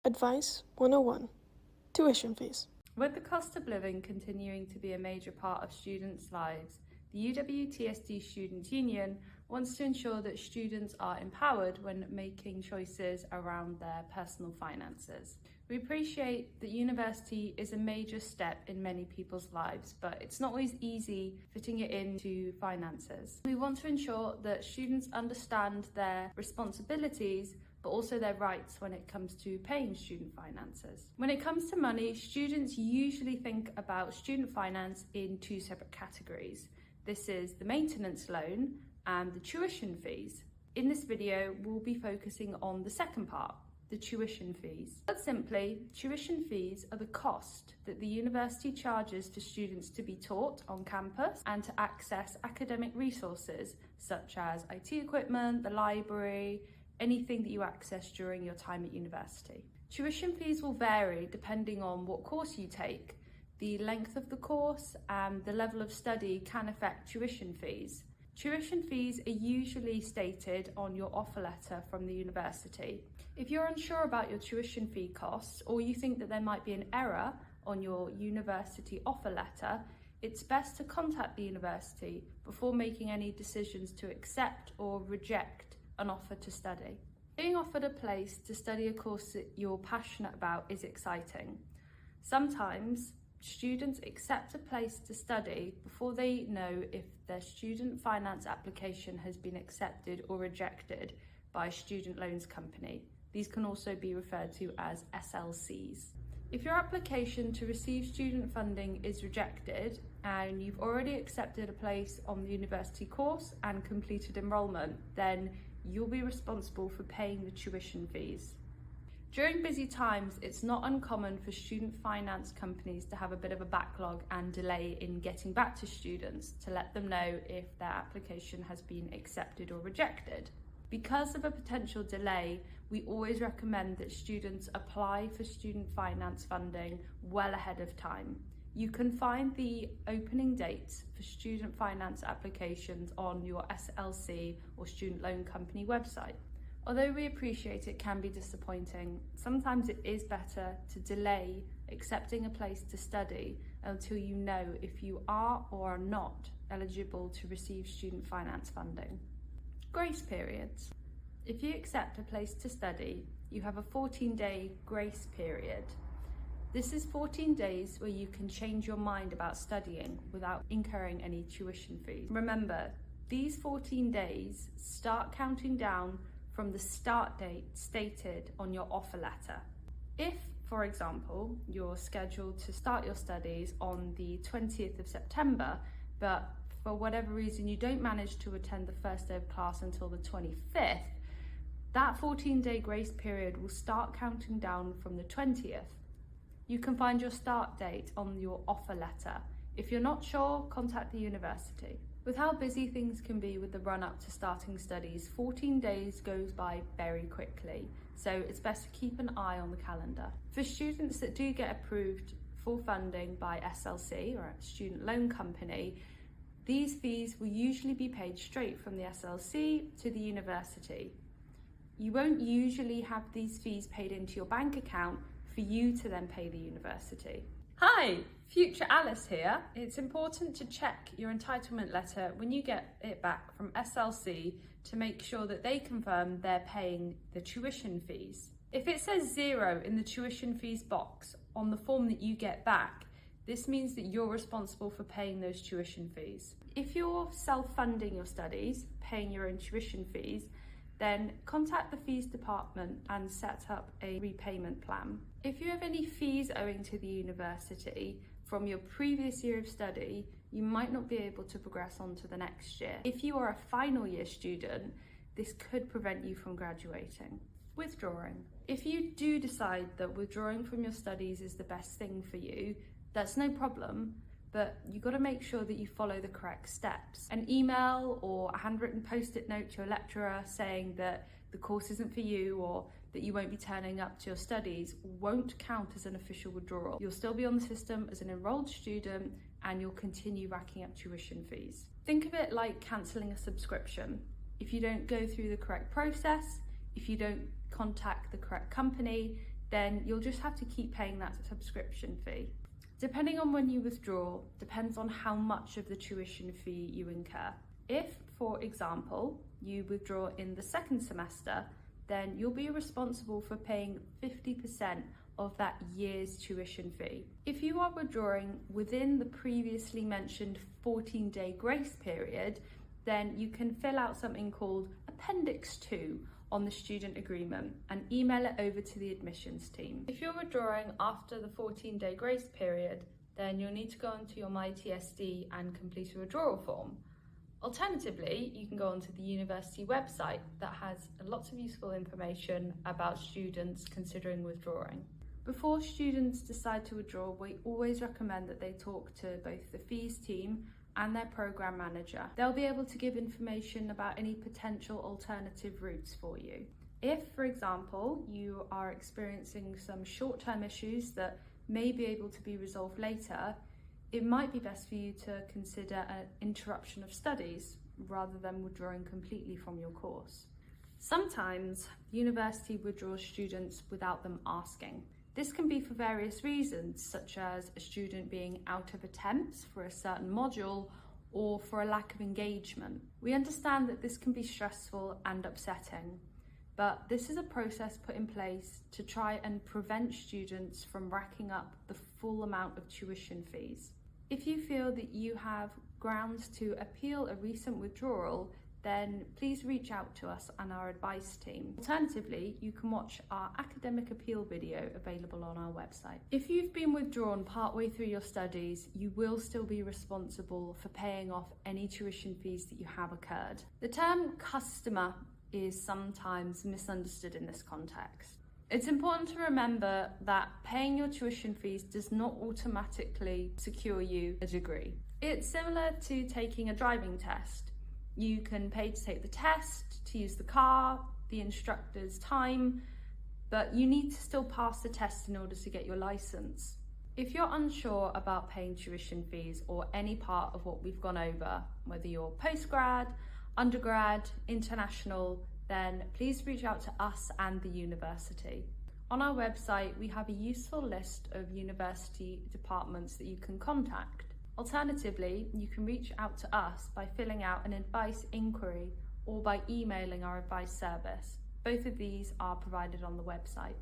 Advice 101. Tuition fees. With the cost of living continuing to be a major part of students' lives, the UWTSD Student Union wants to ensure that students are empowered when making choices around their personal finances. We appreciate that university is a major step in many people's lives, but it's not always easy fitting it into finances. We want to ensure that students understand their responsibilities but also their rights when it comes to paying student finances. When it comes to money, students usually think about student finance in two separate categories. This is the maintenance loan and the tuition fees. In this video, we'll be focusing on the second part, the tuition fees. But simply, tuition fees are the cost that the university charges for students to be taught on campus and to access academic resources such as IT equipment, the library, anything that you access during your time at university. Tuition fees will vary depending on what course you take. The length of the course and the level of study can affect tuition fees. Tuition fees are usually stated on your offer letter from the university. If you're unsure about your tuition fee costs or you think that there might be an error on your university offer letter, it's best to contact the university before making any decisions to accept or reject an offer to study. Being offered a place to study a course that you're passionate about is exciting. Sometimes students accept a place to study before they know if their student finance application has been accepted or rejected by a student loans company. These can also be referred to as SLCs. If your application to receive student funding is rejected and you've already accepted a place on the university course and completed enrolment, then you'll be responsible for paying the tuition fees. During busy times, it's not uncommon for student finance companies to have a bit of a backlog and delay in getting back to students to let them know if their application has been accepted or rejected. Because of a potential delay, we always recommend that students apply for student finance funding well ahead of time. You can find the opening dates for student finance applications on your SLC or student loan company website. Although we appreciate it can be disappointing, sometimes it is better to delay accepting a place to study until you know if you are or are not eligible to receive student finance funding. Grace periods. If you accept a place to study, you have a 14-day grace period. This is 14 days where you can change your mind about studying without incurring any tuition fees. Remember, these 14 days start counting down from the start date stated on your offer letter. If, for example, you're scheduled to start your studies on the 20th of September, but for whatever reason you don't manage to attend the first day of class until the 25th, that 14-day grace period will start counting down from the 20th. You can find your start date on your offer letter. If you're not sure, contact the university. With how busy things can be with the run-up to starting studies, 14 days goes by very quickly, so it's best to keep an eye on the calendar. For students that do get approved for funding by SLC or a student loan company, these fees will usually be paid straight from the SLC to the university. You won't usually have these fees paid into your bank account for you to then pay the university. Hi, Future Alice here. It's important to check your entitlement letter when you get it back from SLC to make sure that they confirm they're paying the tuition fees. If it says 0 in the tuition fees box on the form that you get back, this means that you're responsible for paying those tuition fees. If you're self-funding your studies, paying your own tuition fees, then contact the fees department and set up a repayment plan. If you have any fees owing to the university from your previous year of study, you might not be able to progress on to the next year. If you are a final year student, this could prevent you from graduating. Withdrawing. If you do decide that withdrawing from your studies is the best thing for you, that's no problem, but you've got to make sure that you follow the correct steps. An email or a handwritten post-it note to your lecturer saying that the course isn't for you or that you won't be turning up to your studies won't count as an official withdrawal. You'll still be on the system as an enrolled student and you'll continue racking up tuition fees. Think of it like cancelling a subscription. If you don't go through the correct process, if you don't contact the correct company, then you'll just have to keep paying that subscription fee. Depending on when you withdraw, depends on how much of the tuition fee you incur. If, for example, you withdraw in the second semester, then you'll be responsible for paying 50% of that year's tuition fee. If you are withdrawing within the previously mentioned 14-day grace period, then you can fill out something called Appendix 2 on the student agreement and email it over to the admissions team. If you're withdrawing after the 14-day grace period, then you'll need to go onto your MyTSD and complete a withdrawal form. Alternatively, you can go onto the university website that has lots of useful information about students considering withdrawing. Before students decide to withdraw, we always recommend that they talk to both the fees team and their program manager. They'll be able to give information about any potential alternative routes for you. If, for example, you are experiencing some short-term issues that may be able to be resolved later, it might be best for you to consider an interruption of studies rather than withdrawing completely from your course. Sometimes the university withdraws students without them asking. This can be for various reasons, such as a student being out of attempts for a certain module or for a lack of engagement. We understand that this can be stressful and upsetting, but this is a process put in place to try and prevent students from racking up the full amount of tuition fees. If you feel that you have grounds to appeal a recent withdrawal, then please reach out to us and our advice team. Alternatively, you can watch our academic appeal video available on our website. If you've been withdrawn partway through your studies, you will still be responsible for paying off any tuition fees that you have incurred. The term customer is sometimes misunderstood in this context. It's important to remember that paying your tuition fees does not automatically secure you a degree. It's similar to taking a driving test. You can pay to take the test, to use the car, the instructor's time, but you need to still pass the test in order to get your license. If you're unsure about paying tuition fees or any part of what we've gone over, whether you're postgrad, undergrad, international, then please reach out to us and the university. On our website, we have a useful list of university departments that you can contact. Alternatively, you can reach out to us by filling out an advice inquiry or by emailing our advice service. Both of these are provided on the website.